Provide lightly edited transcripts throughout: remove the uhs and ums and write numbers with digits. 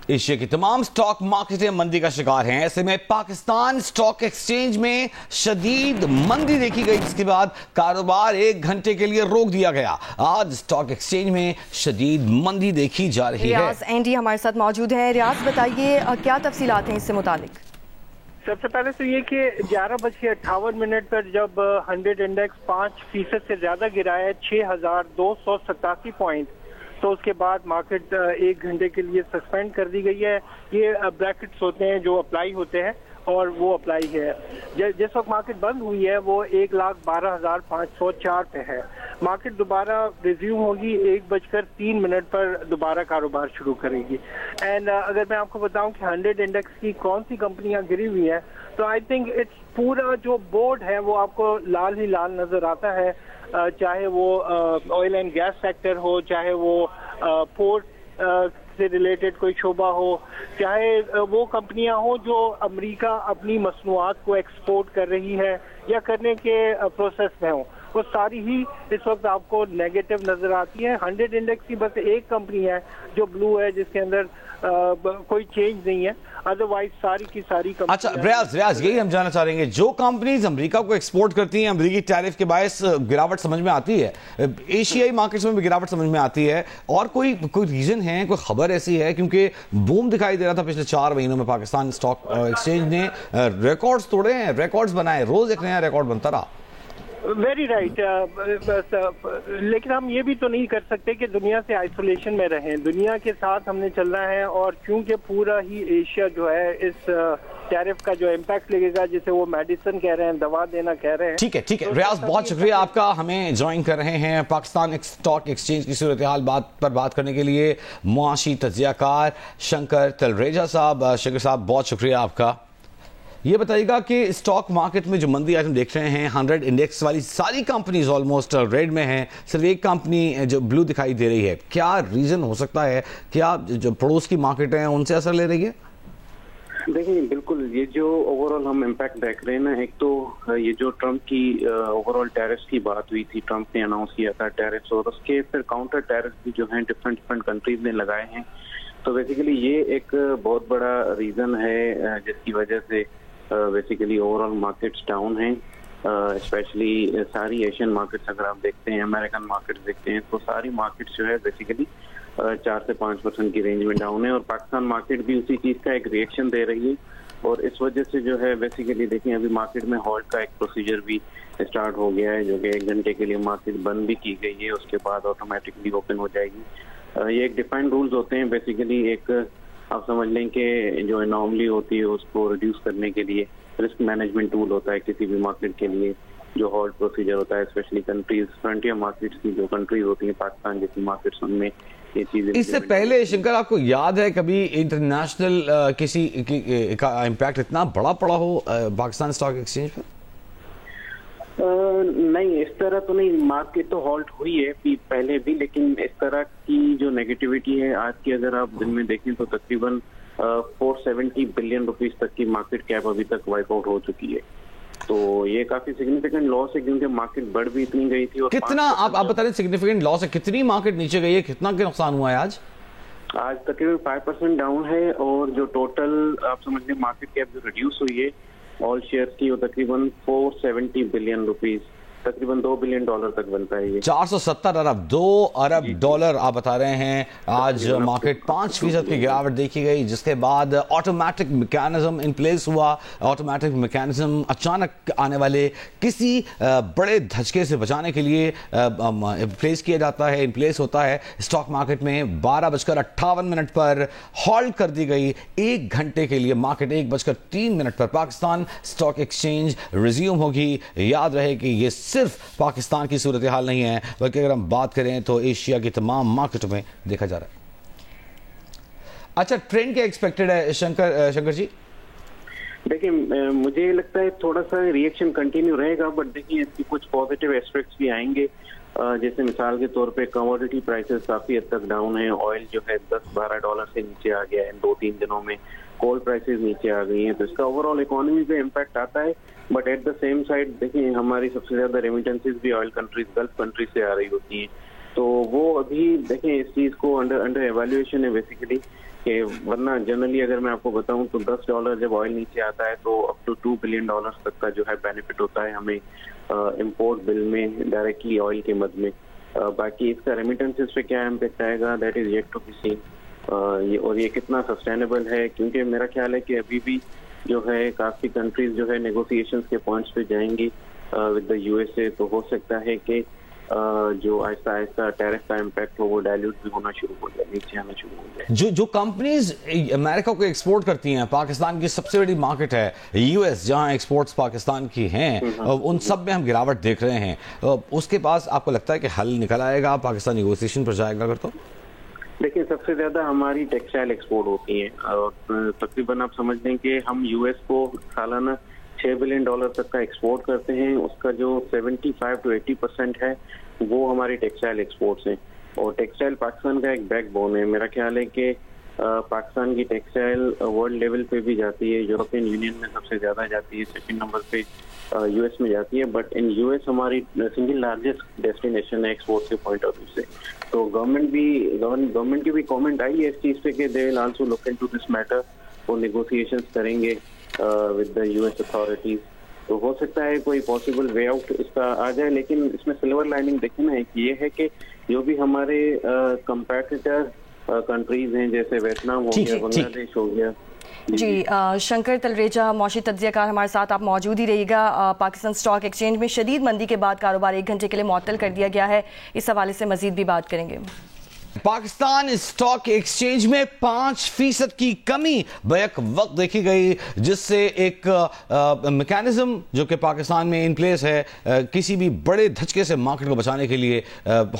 Asia की तमाम stock मार्केटें मंदी का शिकार हैं। ऐसे में पाकिस्तान स्टॉक एक्सचेंज में शदीद मंदी देखी गई, जिसके बाद कारोबार 1 घंटे के लिए रोक दिया गया। आज स्टॉक एक्सचेंज में शदीद मंदी देखी जा रही है। रियाज एंडी हमारे साथ मौजूद हैं। रियाज, बताइए क्या तफसीलात हैं इससे मुतालिक। सबसे पहले तो ये कि 11:58 पर जब 100 इंडेक्स 5% से ज्यादा गिरा है, 6,287 पॉइंट, तो उसके बाद मार्केट 1 घंटे के लिए सस्पेंड कर दी गई है। ये ब्रैकेट्स होते हैं जो अप्लाई होते हैं और वो अप्लाई है। जिस वक्त मार्केट बंद हुई है वो 1,12,504 पे है। मार्केट दोबारा रिज्यूम होगी 1:03 पर दोबारा कारोबार शुरू करेगी। एंड अगर मैं आपको बताऊं कि 100 इंडेक्स की कौन सी कंपनियां गिरी हुई हैं, तो आई थिंक इट्स पूरा जो बोर्ड है वो आपको लाल ही लाल नजर आता है। चाहे वो ऑयल एंड गैस सेक्टर हो, चाहे वो पोर्ट से रिलेटेड कोई शोबा हो, चाहे वो कंपनियां हो जो अमेरिका अपनी मसनूआत को एक्सपोर्ट कर रही है या करने के प्रोसेस में हो, वो सारी ही इस वक्त आपको नेगेटिव नजर आती है। 100 इंडेक्स की बस एक कंपनी है जो ब्लू है, जिसके अंदर कोई चेंज नहीं है, अदरवाइज सारी की सारी कंपनी। अच्छा रियाज, यही हम जानना चाह रहे हैं, जो कंपनीज अमेरिका को एक्सपोर्ट करती हैं, अमेरिकी टैरिफ के बायस गिरावट समझ में आती है, एशियाई मार्केट्स में भी गिरावट समझ में आती है, और कोई रीजन है, कोई खबर ऐसी है? क्योंकि बूम दिखाई दे रहा था पिछले 4 महीनों में। पाकिस्तान स्टॉक एक्सचेंज ने रिकॉर्ड्स तोड़े हैं, रिकॉर्ड्स बनाए, रोज एक नया रिकॉर्ड बनता रहा। Very right. लेकिन हम ये भी तो नहीं कर सकते कि दुनिया से आइसोलेशन में रहें, दुनिया के साथ हमने चलना है। और क्योंकि पूरा ही एशिया जो है इस टैरिफ का जो इम्पैक्ट लगेगा, जिसे वो मेडिसिन कह रहे हैं, दवा देना कह रहे हैं। ठीक है तो रियाज, बहुत शुक्रिया आपका हमें ज्वाइन कर रहे हैं पाकिस्तान स्टॉक एक्सचेंज की सूरत हाल पर बात करने के लिए। मुआशी तज्जियाकार शंकर तलरेजा साहब, शंकर साहब बहुत शुक्रिया आपका। ये बताइएगा कि स्टॉक मार्केट में जो मंदी आज हम देख रहे हैं, 100 इंडेक्स वाली सारी कंपनीज ऑलमोस्ट रेड में हैं, सिर्फ एक कंपनी जो ब्लू दिखाई दे रही है। क्या रीजन हो सकता है? क्या जो पड़ोस की मार्केट हैं उनसे असर ले रही है? देखिए, बिल्कुल ये जो ओवरऑल हम इम्पैक्ट देख रहे हैं ना, एक तो ये जो ट्रम्प की ओवरऑल टैरिफ्स की बात हुई थी, ट्रम्प ने अनाउंस किया था टैरिफ्स, और उसके फिर काउंटर टैरिफ्स भी जो हैं डिफरेंट कंट्रीज ने लगाए हैं। तो बेसिकली ये एक बहुत बड़ा रीजन है जिसकी वजह से बेसिकली ओवरऑल मार्केट्स डाउन हैं। स्पेशली सारी एशियन मार्केट्स अगर आप देखते हैं, अमेरिकन मार्केट्स देखते हैं, तो सारी मार्केट्स जो है बेसिकली 4 से 5% की रेंज में डाउन है। और पाकिस्तान मार्केट भी उसी चीज का एक रिएक्शन दे रही है, और इस वजह से जो है बेसिकली देखिए अभी मार्केट में हॉल्ट का एक प्रोसीजर भी स्टार्ट हो गया है, जो कि 1 घंटे के लिए मार्केट बंद भी की गई है, उसके बाद ऑटोमेटिकली ओपन हो जाएगी। ये एक डिफाइंड रूल्स होते हैं। बेसिकली एक आप समझ लें कि जो एनॉमली होती है उसको रिड्यूस करने के लिए रिस्क मैनेजमेंट टूल होता है किसी भी मार्केट के लिए, जो हॉल्ट प्रोसीजर होता है। स्पेशली कंट्रीज, फ्रंटियर मार्केट्स की जो कंट्रीज होती हैं, पाकिस्तान जैसी मार्केट्स, उनमें ये चीजें। इससे पहले शंकर, आपको याद है कभी इंटरनेशनल किसी का इम्पैक्ट इतना बड़ा पड़ा हो पाकिस्तान स्टॉक एक्सचेंज पर? नहीं, इस तरह तो नहीं। मार्केट तो हॉल्ट हुई है पहले भी, लेकिन इस तरह की जो नेगेटिविटी है आज की अगर आप दिन में देखें तो तकरीबन 470 बिलियन रुपीस तक की मार्केट कैप अभी तक वाइप आउट हो चुकी है। तो ये काफी सिग्निफिकेंट लॉस है, क्योंकि मार्केट बढ़ भी इतनी गई थी। और कितना आप बता रहे सिग्निफिकेंट लॉस है? कितनी मार्केट नीचे गई है, कितना के नुकसान हुआ है आज? आज तकरीबन 5% डाउन है, और जो टोटल आप समझ लें मार्केट कैप जो रिड्यूस हुई है ऑल शेयर्स की, वो तकरीबन 470 बिलियन रुपीस, तकरीबन $2 बिलियन तक बनता है। ये 470 अरब, $2 अरब आप बता रहे हैं। आज मार्केट 5% की गिरावट देखी गई, जिसके बाद ऑटोमेटिक मैकेनिज्म इन प्लेस हुआ। ऑटोमेटिक मैकेनिज्म अचानक आने वाले किसी बड़े धचके से बचाने के लिए प्लेस किया जाता है, इन प्लेस होता है। स्टॉक मार्केट में 12:58 पर हॉल्ट कर दी गई 1 घंटे के लिए। मार्केट 1:03 पर पाकिस्तान स्टॉक एक्सचेंज रिज्यूम होगी। याद रहे कि ये सिर्फ पाकिस्तान की सूरत हाल नहीं है, बल्कि अगर हम बात करें तो एशिया की तमाम मार्केटों में देखा जा रहा है। अच्छा, ट्रेंड क्या एक्सपेक्टेड है शंकर जी? देखिए, मुझे लगता है थोड़ा सा रिएक्शन कंटिन्यू रहेगा, बट देखिए इसकी कुछ पॉजिटिव एस्पेक्ट्स भी आएंगे। जैसे मिसाल के तौर पे कमोडिटी प्राइसेस काफी हद तक डाउन है। ऑयल जो है $10-12 से नीचे आ गया है 2-3 दिनों में। कोल प्राइसेस नीचे आ गई हैं, तो इसका ओवरऑल इकोनॉमी पे इम्पैक्ट आता है। But at the same side देखिए हमारी सबसे ज्यादा रेमिटेंसेस भी ऑयल कंट्रीज, गल्फ कंट्रीज से आ रही होती हैं, तो वो अभी देखें इस चीज को अंडर एवेल्युएशन है बेसिकली कि वरना जनरली अगर मैं आपको बताऊं तो $10 जब ऑयल नीचे आता है तो अप टू $2 बिलियन तक का जो है बेनिफिट होता है हमें इंपोर्ट बिल में डायरेक्टली ऑयल के मद में। बाकी इसका रेमिटेंसेस पे क्या इम्पैक्ट आएगा that is yet to be seen. और ये कितना सस्टेनेबल है, क्योंकि मेरा ख्याल है कि अभी भी जो है काफी कंट्रीज जो है नेगोशिएशंस के पॉइंट्स पे जाएंगी विद द यूएसए, तो हो सकता है कि जो आहिस्ता आहिस्ता टैरिफ का इम्पैक्ट हो वो डायल्यूट भी होना शुरू हो जाए, नीचे आना शुरू हो जाए। जो कंपनीज अमेरिका को एक्सपोर्ट करती हैं, पाकिस्तान की सबसे बड़ी मार्केट है यूएस, जहां एक्सपोर्ट्स पाकिस्तान की हैं, उन सब में हम गिरावट देख रहे हैं। उसके पास आपको लगता है कि हल निकल आएगा, पाकिस्तान नेगोशिएशन पर जाएगा अगर? तो देखिए, सबसे ज्यादा हमारी टेक्सटाइल एक्सपोर्ट होती है और तकरीबन आप समझ लें कि हम यूएस को सालाना $6 बिलियन तक का एक्सपोर्ट करते हैं। उसका जो 75 to 80% है वो हमारी टेक्सटाइल एक्सपोर्ट्स हैं। और टेक्सटाइल पाकिस्तान का एक बैकबोन है। मेरा ख्याल है कि पाकिस्तान की टेक्सटाइल वर्ल्ड लेवल पे भी जाती है, यूरोपियन यूनियन में सबसे ज्यादा जाती है, सेकंड नंबर पे यूएस में जाती है। बट इन यूएस हमारी सिंगल लार्जेस्ट डेस्टिनेशन है एक्सपोर्ट के पॉइंट ऑफ व्यू से। तो गवर्नमेंट की भी कमेंट आई है इस चीज पे कि they will also look into this matter, वो नेगोशिएशंस करेंगे विद द यूएस अथॉरिटीज। तो हो सकता है कोई पॉसिबल वे आउट इसका आ जाए, लेकिन इसमें सिल्वर लाइनिंग देखना है कि ये है कि जो भी हमारे कंपेटिटर कंट्रीज हैं जैसे वियतनाम हो गया, बांग्लादेश हो गया। जी शंकर तलरेजा, मौशी तज्जियाकार, हमारे साथ आप मौजूद ही रहिएगा। पाकिस्तान स्टॉक एक्सचेंज में शदीद मंदी के बाद कारोबार 1 घंटे के लिए मुअत्तल कर दिया गया है। इस हवाले से मजीद भी बात करेंगे। पाकिस्तान स्टॉक एक्सचेंज में 5% की कमी बैक वक्त देखी गई, जिससे एक मैकेनिज्म जो कि पाकिस्तान में इन प्लेस है, किसी भी बड़े धचके से मार्केट को बचाने के लिए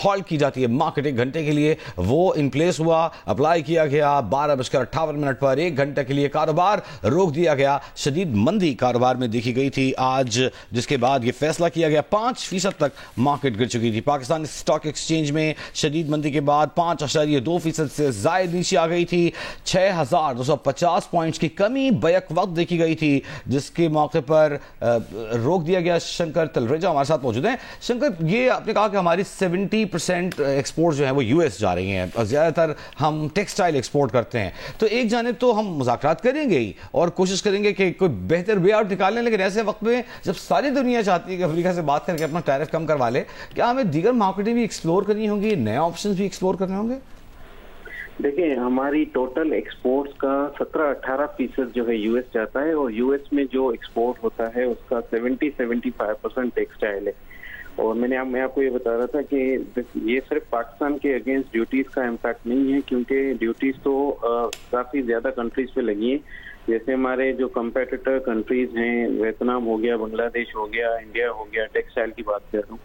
हॉल्ट की जाती है मार्केट 1 घंटे के लिए, वो इन प्लेस हुआ, अप्लाई किया गया। 12:58 पर 1 घंटे के लिए कारोबार रोक दिया गया। शदीद मंदी कारोबार में देखी गई थी आज, जिसके बाद यह फैसला किया गया। 5% तक मार्केट गिर चुकी थी। पाकिस्तान स्टॉक एक्सचेंज में शदीद मंदी के बाद 5.2% से जायद नीचे आ गई थी। 6,250 पॉइंट्स की कमी बैक वक्त देखी गई थी, जिसके मौके पर रोक दिया गया। शंकर तलरेजा हमारे साथ मौजूद हैं। शंकर, ये आपने कहा कि हमारी 70% एक्सपोर्ट जो है वो यूएस जा रही हैं, और ज्यादातर हम टेक्सटाइल एक्सपोर्ट करते हैं। तो एक जानिब तो हम मुज़ाकरात करेंगे ही और कोशिश करेंगे कि कोई बेहतर वे आउट निकालें, लेकिन ऐसे वक्त में जब सारी दुनिया चाहती है कि अफ्रीका से बात करके अपना टैरिफ कम करवा ले, क्या हमें दीगर मार्केटें भी एक्सप्लोर करनी होंगी, नए ऑप्शन भी एक्सप्लोर करने होंगे? देखिए, हमारी टोटल एक्सपोर्ट्स का 17-18% जो है यूएस जाता है, और यूएस में जो एक्सपोर्ट होता है उसका 70-75% टेक्सटाइल है। और मैं आपको ये बता रहा था कि ये सिर्फ पाकिस्तान के अगेंस्ट ड्यूटीज का इम्पैक्ट नहीं है, क्योंकि ड्यूटीज तो काफी ज्यादा कंट्रीज पे लगी है। जैसे हमारे जो कंपेटिटर कंट्रीज हैं, वियतनाम हो गया, बांग्लादेश हो गया, इंडिया हो गया, टेक्सटाइल की बात कर रहा हूँ,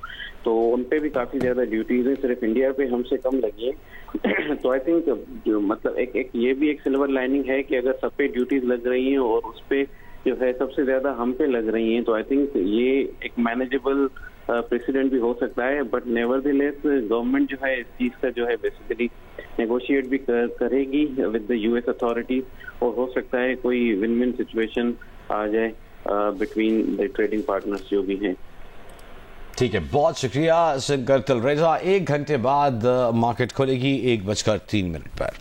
तो उन पे भी काफी ज्यादा ड्यूटीज है। सिर्फ इंडिया पे हमसे कम लगी है। तो आई थिंक मतलब एक ये भी एक सिल्वर लाइनिंग है कि अगर सब पे ड्यूटीज लग रही हैं और उस पे जो है सबसे ज्यादा हम पे लग रही हैं, तो आई थिंक ये एक मैनेजेबल प्रेसिडेंट भी हो सकता है। बट नेवरदलेस गवर्नमेंट जो है इस चीज का जो है बेसिकली नेगोशिएट भी करेगी विद द यूएस अथॉरिटीज, और हो सकता है कोई विन विन सिचुएशन आ जाए बिटवीन द ट्रेडिंग पार्टनर्स जो भी हैं। ठीक है, बहुत शुक्रिया शंकर तलरेजा। 1 घंटे बाद मार्केट खुलेगी 1:03 पर।